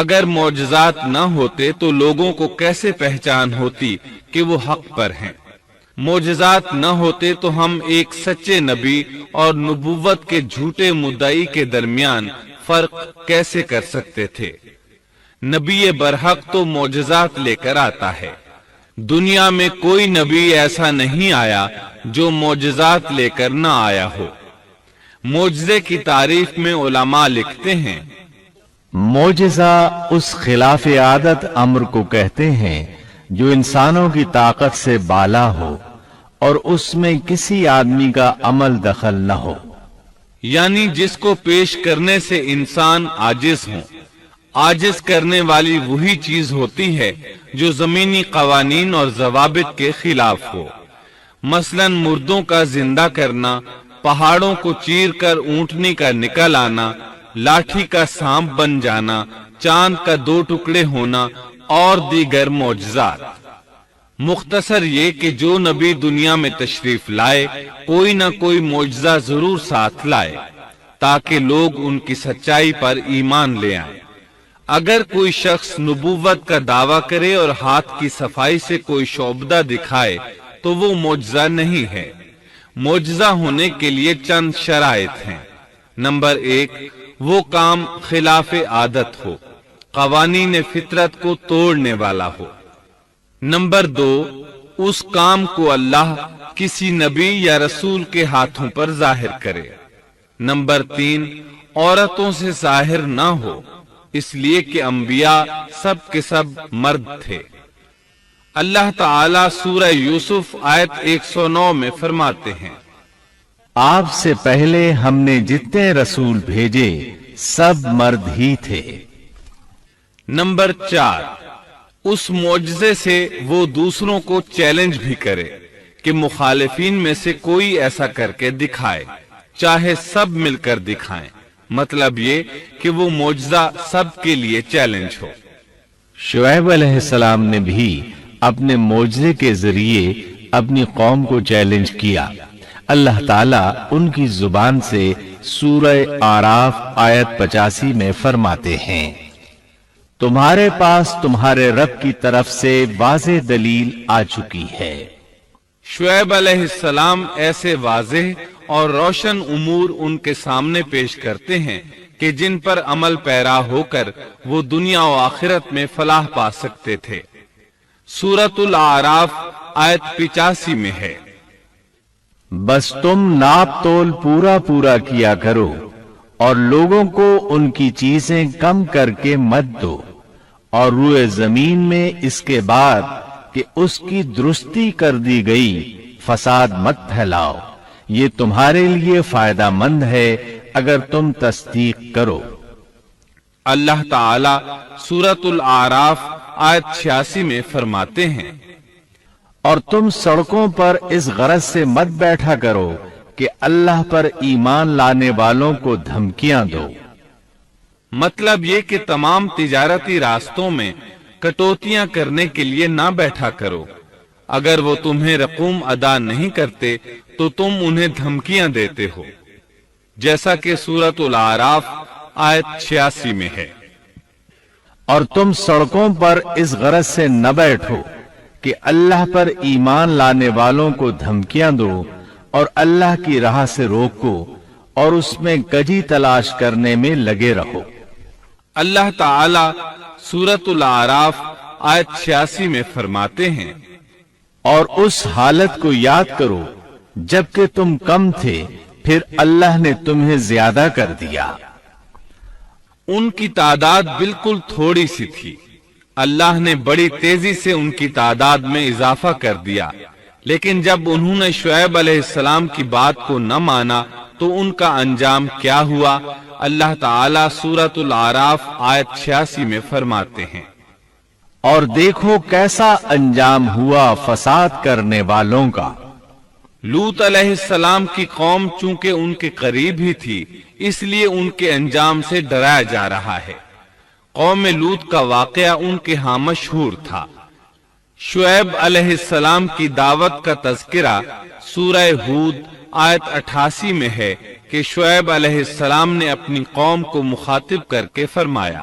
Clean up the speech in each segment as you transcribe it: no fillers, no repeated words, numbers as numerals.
اگر معجزات نہ ہوتے تو لوگوں کو کیسے پہچان ہوتی کہ وہ حق پر ہیں؟ معجزات نہ ہوتے تو ہم ایک سچے نبی اور نبوت کے جھوٹے مدعی کے درمیان فرق کیسے کر سکتے تھے؟ نبی برحق تو معجزات لے کر آتا ہے۔ دنیا میں کوئی نبی ایسا نہیں آیا جو معجزات لے کر نہ آیا ہو۔ معجزے کی تعریف میں علماء لکھتے ہیں، معجزہ اس خلاف عادت امر کو کہتے ہیں جو انسانوں کی طاقت سے بالا ہو اور اس میں کسی آدمی کا عمل دخل نہ ہو، یعنی جس کو پیش کرنے سے انسان عاجز ہوں۔ عاجز کرنے والی وہی چیز ہوتی ہے جو زمینی قوانین اور ضوابط کے خلاف ہو، مثلا مردوں کا زندہ کرنا، پہاڑوں کو چیر کر اونٹنی کا نکل آنا، لاٹھی کا سانپ بن جانا، چاند کا 2 ٹکڑے ہونا اور دیگر معجزات۔ مختصر یہ کہ جو نبی دنیا میں تشریف لائے کوئی نہ کوئی معجزہ ضرور ساتھ لائے تاکہ لوگ ان کی سچائی پر ایمان لے آئیں۔ اگر کوئی شخص نبوت کا دعویٰ کرے اور ہاتھ کی صفائی سے کوئی شعبدہ دکھائے تو وہ معجزہ نہیں ہے۔ معجزہ ہونے کے لیے چند شرائط ہیں۔ نمبر 1، وہ کام خلاف عادت ہو، قوانین فطرت کو توڑنے والا ہو۔ نمبر 2، اس کام کو اللہ کسی نبی یا رسول کے ہاتھوں پر ظاہر کرے۔ نمبر 3، عورتوں سے ظاہر نہ ہو، اس لیے کہ انبیاء سب کے سب مرد تھے۔ اللہ تعالی سورہ یوسف آیت 109 میں فرماتے ہیں، آپ سے پہلے ہم نے جتنے رسول بھیجے سب مرد ہی تھے۔ نمبر 4، اس معجزے سے وہ دوسروں کو چیلنج بھی کرے کہ مخالفین میں سے کوئی ایسا کر کے دکھائے، چاہے سب مل کر دکھائیں۔ مطلب یہ کہ وہ معجزہ سب کے لیے چیلنج ہو۔ شعیب علیہ السلام نے بھی اپنے معجزے کے ذریعے اپنی قوم کو چیلنج کیا۔ اللہ تعالیٰ ان کی زبان سے سورہ اعراف آیت 85 میں فرماتے ہیں، تمہارے پاس تمہارے رب کی طرف سے واضح دلیل آ چکی ہے۔ شعیب علیہ السلام ایسے واضح اور روشن امور ان کے سامنے پیش کرتے ہیں کہ جن پر عمل پیرا ہو کر وہ دنیا و آخرت میں فلاح پا سکتے تھے۔ سورۃ الاعراف آیت 85 میں ہے، بس تم ناپ تول پورا کیا کرو اور لوگوں کو ان کی چیزیں کم کر کے مت دو، اور روئے زمین میں اس کے بعد کہ اس کی درستی کر دی گئی فساد مت پھیلاؤ، یہ تمہارے لیے فائدہ مند ہے اگر تم تصدیق کرو۔ اللہ تعالی سورۃ الاعراف آیت 86 میں فرماتے ہیں، اور تم سڑکوں پر اس غرض سے مت بیٹھا کرو کہ اللہ پر ایمان لانے والوں کو دھمکیاں دو۔ مطلب یہ کہ تمام تجارتی راستوں میں کٹوتیاں کرنے کے لیے نہ بیٹھا کرو۔ اگر وہ تمہیں رقوم ادا نہیں کرتے تو تم انہیں دھمکیاں دیتے ہو، جیسا کہ سورۃ الاعراف آیت 86 میں ہے۔ اور تم سڑکوں پر اس غرض سے نہ بیٹھو کہ اللہ پر ایمان لانے والوں کو دھمکیاں دو اور اللہ کی راہ سے روکو اور اس میں کجی تلاش کرنے میں لگے رہو۔ اللہ تعالی سورۃ الاعراف آیت 86 میں فرماتے ہیں، اور اس حالت کو یاد کرو جبکہ تم کم تھے، پھر اللہ نے تمہیں زیادہ کر دیا۔ ان کی تعداد بالکل تھوڑی سی تھی، اللہ نے بڑی تیزی سے ان کی تعداد میں اضافہ کر دیا، لیکن جب انہوں نے شعیب علیہ السلام کی بات کو نہ مانا تو ان کا انجام کیا ہوا؟ اللہ تعالیٰ سورۃ الاعراف آیت 86 میں فرماتے ہیں، اور دیکھو کیسا انجام ہوا فساد کرنے والوں کا۔ لوط علیہ السلام کی قوم چونکہ ان کے قریب ہی تھی، اس لیے ان کے انجام سے ڈرایا جا رہا ہے۔ قوم لوط کا واقعہ ان کے ہاں مشہور تھا۔ شعیب علیہ السلام کی دعوت کا تذکرہ سورہ ہود آیت 88 میں ہے کہ شعیب علیہ السلام نے اپنی قوم کو مخاطب کر کے فرمایا،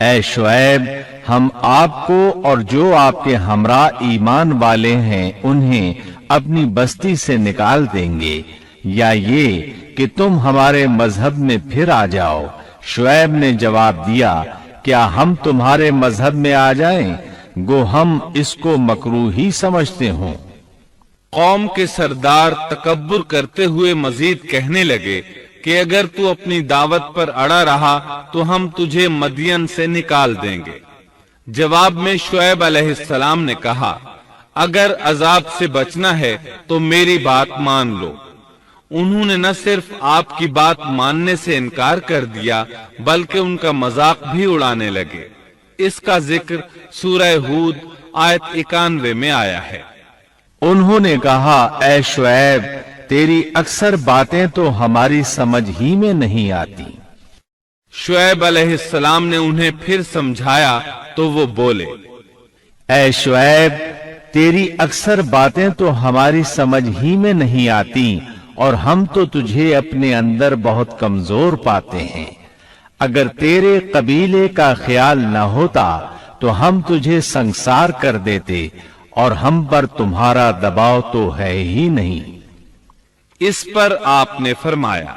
اے شعیب ہم آپ کو اور جو آپ کے ہمراہ ایمان والے ہیں انہیں اپنی بستی سے نکال دیں گے، یا یہ کہ تم ہمارے مذہب میں پھر آ جاؤ۔ شعیب نے جواب دیا، کیا ہم تمہارے مذہب میں آ جائیں؟ گو ہم اس کو مکروہ ہی سمجھتے ہوں۔ قوم کے سردار تکبر کرتے ہوئے مزید کہنے لگے کہ اگر تو اپنی دعوت پر اڑا رہا تو ہم تجھے مدین سے نکال دیں گے۔ جواب میں شعیب علیہ السلام نے کہا، اگر عذاب سے بچنا ہے تو میری بات مان لو۔ انہوں نے نہ صرف آپ کی بات ماننے سے انکار کر دیا بلکہ ان کا مذاق بھی اڑانے لگے۔ اس کا ذکر سورہ ہود آیت 91 میں آیا ہے۔ انہوں نے کہا، اے شعیب تیری اکثر باتیں تو ہماری سمجھ ہی میں نہیں آتی۔ شعیب علیہ السلام نے انہیں پھر سمجھایا تو وہ بولے، اے شعیب تیری اکثر باتیں تو ہماری سمجھ ہی میں نہیں آتی اور ہم تو تجھے اپنے اندر بہت کمزور پاتے ہیں۔ اگر تیرے قبیلے کا خیال نہ ہوتا تو ہم تجھے سنسار کر دیتے اور ہم پر تمہارا دباؤ تو ہے ہی نہیں۔ اس پر آپ نے فرمایا،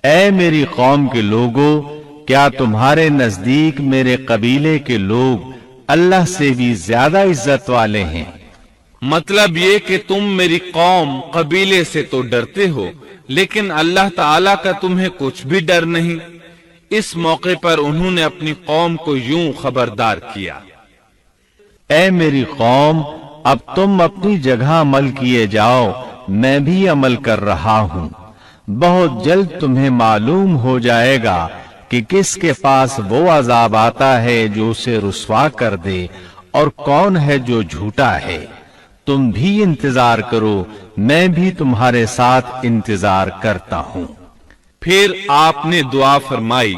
اے میری قوم کے لوگوں، کیا تمہارے نزدیک میرے قبیلے کے لوگ اللہ سے بھی زیادہ عزت والے ہیں؟ مطلب یہ کہ تم میری قوم قبیلے سے تو ڈرتے ہو لیکن اللہ تعالیٰ کا تمہیں کچھ بھی ڈر نہیں۔ اس موقع پر انہوں نے اپنی قوم کو یوں خبردار کیا، اے میری قوم اب تم اپنی جگہ عمل کیے جاؤ، میں بھی عمل کر رہا ہوں۔ بہت جلد تمہیں معلوم ہو جائے گا کہ کس کے پاس وہ عذاب آتا ہے جو اسے رسوا کر دے اور کون ہے جو جھوٹا ہے۔ تم بھی انتظار کرو، میں بھی تمہارے ساتھ انتظار کرتا ہوں۔ پھر آپ نے دعا فرمائی،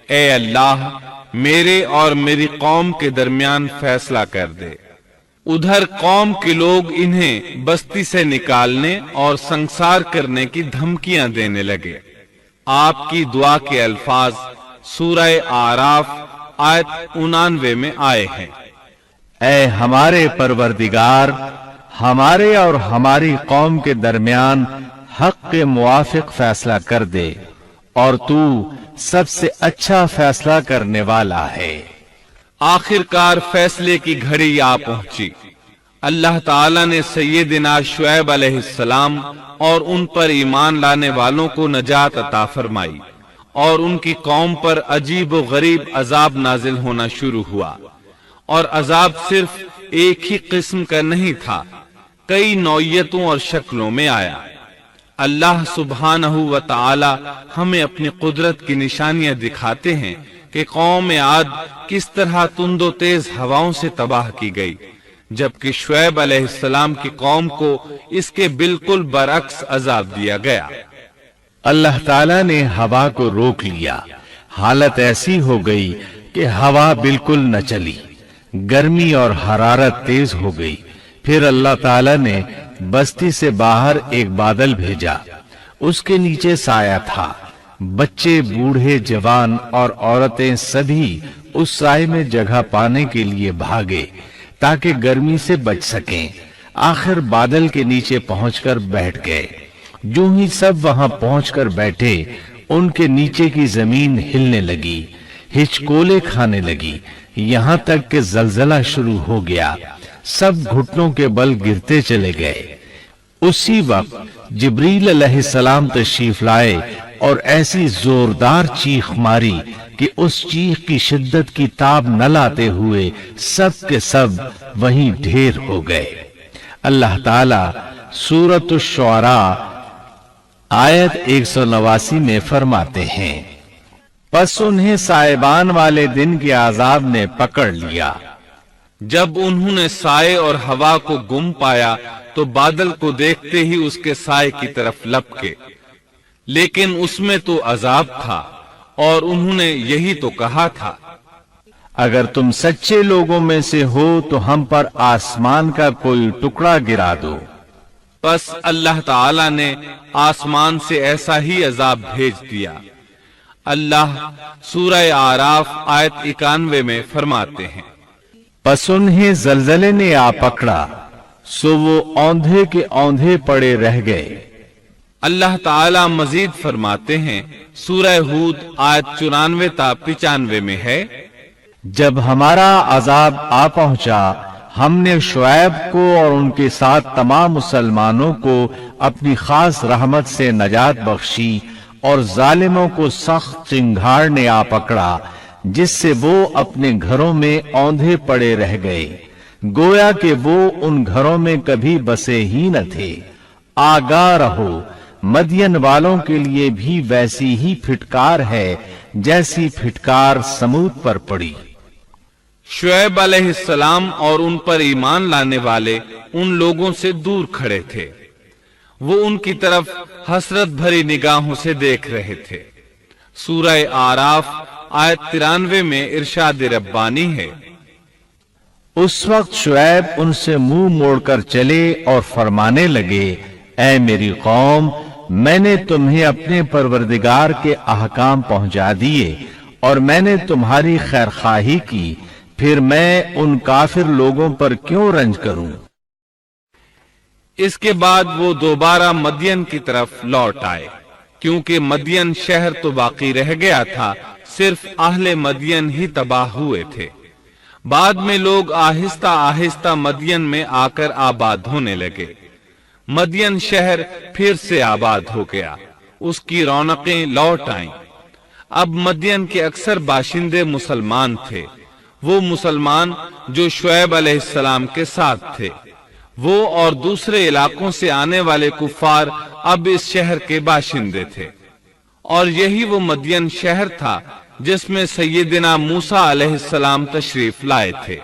اے اللہ میرے اور میری قوم کے درمیان فیصلہ کر دے۔ ادھر قوم کے لوگ انہیں بستی سے نکالنے اور سنسار کرنے کی دھمکیاں دینے لگے۔ آپ کی دعا کے الفاظ سورہ اعراف آیت 99 میں آئے ہیں، اے ہمارے پروردگار ہمارے اور ہماری قوم کے درمیان حق کے موافق فیصلہ کر دے اور تو سب سے اچھا فیصلہ کرنے والا ہے۔ آخر کار فیصلے کی گھڑی آ پہنچی۔ اللہ تعالیٰ نے سیدنا شعیب علیہ السلام اور ان پر ایمان لانے والوں کو نجات عطا فرمائی اور ان کی قوم پر عجیب و غریب عذاب نازل ہونا شروع ہوا، اور عذاب صرف ایک ہی قسم کا نہیں تھا، کئی نوعیتوں اور شکلوں میں آیا۔ اللہ سبحانہ و تعالی ہمیں اپنی قدرت کی نشانیاں دکھاتے ہیں کہ قوم عاد کس طرح تند و تیز ہواؤں سے تباہ کی گئی، جبکہ شعیب علیہ السلام کی قوم کو اس کے بالکل برعکس عذاب دیا گیا۔ اللہ تعالیٰ نے ہوا کو روک لیا، حالت ایسی ہو گئی کہ ہوا بالکل نہ چلی، گرمی اور حرارت تیز ہو گئی۔ پھر اللہ تعالیٰ نے بستی سے باہر ایک بادل بھیجا، اس کے نیچے سایہ تھا، بچے بوڑھے جوان اور عورتیں سبھی اس سائے میں جگہ پانے کے لیے بھاگے تاکہ گرمی سے بچ سکیں۔ آخر بادل کے نیچے پہنچ کر بیٹھ گئے۔ جو ہی سب وہاں پہنچ کر بیٹھے ان کے نیچے کی زمین ہلنے لگی، ہچکولے کھانے لگی، یہاں تک کہ زلزلہ شروع ہو گیا، سب گھٹنوں کے بل گرتے چلے گئے۔ اسی وقت جبریل علیہ السلام تشریف لائے اور ایسی زوردار چیخ ماری کہ اس چیخ کی شدت کی تاب نہ لاتے ہوئے سب کے سب وہیں ڈھیر ہو گئے۔ اللہ تعالی سورۃ الشعراء آیت 189 میں فرماتے ہیں، پس انہیں سائبان والے دن کے عذاب نے پکڑ لیا۔ جب انہوں نے سائے اور ہوا کو گم پایا تو بادل کو دیکھتے ہی اس کے سائے کی طرف لپکے، لیکن اس میں تو عذاب تھا اور انہوں نے یہی تو کہا تھا، اگر تم سچے لوگوں میں سے ہو تو ہم پر آسمان کا کوئی ٹکڑا گرا دو۔ پس اللہ تعالی نے آسمان سے ایسا ہی عذاب بھیج دیا۔ اللہ سورہ آراف آیت 91 میں فرماتے ہیں، پس انہیں زلزلے نے آ پکڑا، سو وہ اوندھے کے اوندھے پڑے رہ گئے۔ اللہ تعالی مزید فرماتے ہیں، سورہ ہود آیت 94 تا 95 میں ہے، جب ہمارا عذاب آ پہنچا ہم نے شعیب کو اور ان کے ساتھ تمام مسلمانوں کو اپنی خاص رحمت سے نجات بخشی، اور ظالموں کو سخت چنگھاڑ نے آ پکڑا جس سے وہ اپنے گھروں میں اوندھے پڑے رہ گئے، گویا کہ وہ ان گھروں میں کبھی بسے ہی نہ تھے۔ آگاہ رہو، مدین والوں کے لیے بھی ویسی ہی پھٹکار ہے جیسی پھٹکار سمود پر پڑی۔ شعیب علیہ السلام اور ان پر ایمان لانے والے ان لوگوں سے دور کھڑے تھے، وہ ان کی طرف حسرت بھری نگاہوں سے دیکھ رہے تھے۔ سورہ آراف آیت 93 میں ارشاد ربانی ہے، اس وقت شعیب ان سے منہ موڑ کر چلے اور فرمانے لگے، اے میری قوم، میں نے تمہیں اپنے پروردگار کے احکام پہنچا دیے اور میں نے تمہاری خیرخواہی کی، پھر میں ان کافر لوگوں پر کیوں رنج کروں؟ اس کے بعد وہ دوبارہ مدین کی طرف لوٹ آئے، کیونکہ مدین شہر تو باقی رہ گیا تھا، صرف اہل مدین ہی تباہ ہوئے تھے۔ بعد میں لوگ آہستہ آہستہ مدین میں آ کر آباد ہونے لگے۔ مدین شہر پھر سے آباد ہو گیا، اس کی رونقیں لوٹ آئیں۔ اب مدین کے اکثر باشندے مسلمان تھے، وہ مسلمان جو شعیب علیہ السلام کے ساتھ تھے۔ وہ اور دوسرے علاقوں سے آنے والے کفار اب اس شہر کے باشندے تھے، اور یہی وہ مدین شہر تھا جس میں سیدنا موسیٰ علیہ السلام تشریف لائے تھے۔